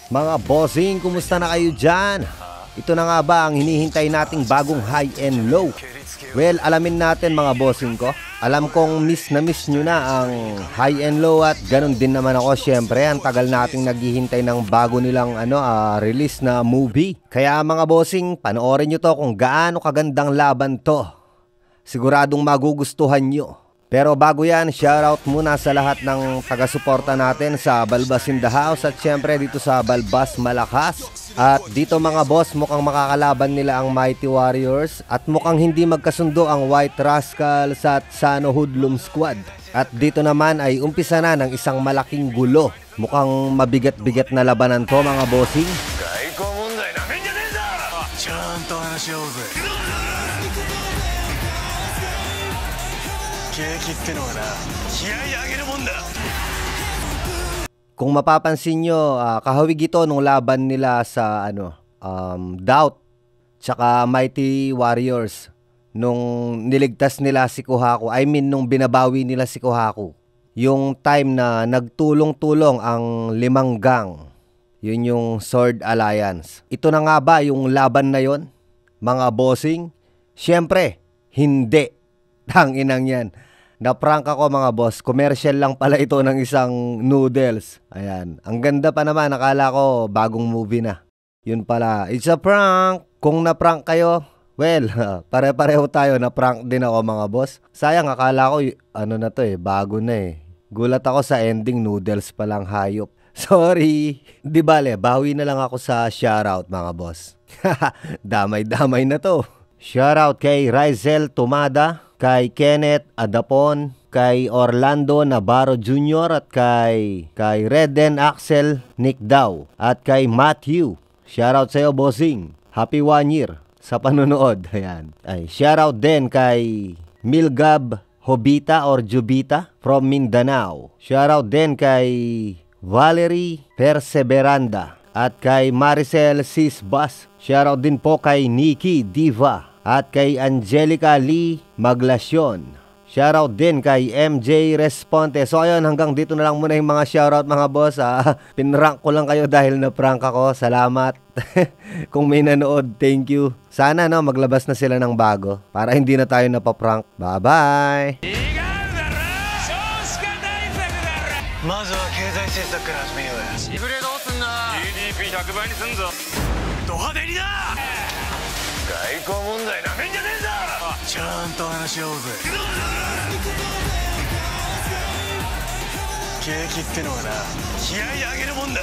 Mga bossing, kumusta na kayo dyan? Ito na nga ba ang hinihintay nating bagong high and low? Well, alamin natin mga bossing ko. Alam kong miss na miss nyo na ang high and low at ganun din naman ako. Syempre, ang tagal nating naghihintay ng bago nilang release na movie. Kaya mga bossing, panoorin nyo to kung gaano kagandang laban to. Siguradong magugustuhan nyo. Pero bago yan, shoutout muna sa lahat ng taga-suporta natin sa Balbas in the House at syempre dito sa Balbas Malakas. At dito mga boss, mukhang makakalaban nila ang Mighty Warriors at mukhang hindi magkasundo ang White Rascals at Sano Hoodlum Squad. At dito naman ay umpisa na ng isang malaking gulo. Mukhang mabigat-bigat na labanan to mga bossing. Kung mapapansin nyo, kahawig ito nung laban nila sa Doubt tsaka Mighty Warriors nung niligtas nila si Kohaku. I mean nung binabawi nila si Kohaku. Yung time na nagtulong-tulong ang 5 gang. Yun yung Sword Alliance. Ito na nga ba yung laban na yon, mga bossing? Syempre, hindi. Tanginang yan. Na-prank ako mga boss. Commercial lang pala ito ng isang noodles. Ayan. Ang ganda pa naman. Akala ko bagong movie na. Yun pala. It's a prank. Kung na-prank kayo, well, pare-pareho tayo. Na-prank din ako mga boss. Sayang, akala ko na to bago na Gulat ako sa ending, noodles pa lang hayop. Sorry. Di bale, bawi na lang ako sa shoutout mga boss. Damay-damay na to. Shoutout kay Rizel Tumada, kay Kenneth Adapon, kay Orlando Navarro Jr. at kay Reden Axel Nick Daw at kay Matthew. Shoutout sa'yo bossing. Happy 1 year sa panonood. Ayan. Ay, shoutout din kay Milgab Hobita or Jubita from Mindanao. Shoutout din kay Valerie Perseveranda at kay Maricel Sisbas. Shoutout din po kay Nikki Diva at kay Angelica Lee Maglasyon. Shoutout din kay MJ Responte. So ayun, hanggang dito na lang muna yung mga shoutout mga boss. Pinrank ko lang kayo dahil na-prank ako. Salamat. Kung may nanood, thank you. Sana maglabas na sila ng bago para hindi na tayo napaprank. Bye-bye!景気ってのはな、気合い上げるもんだ。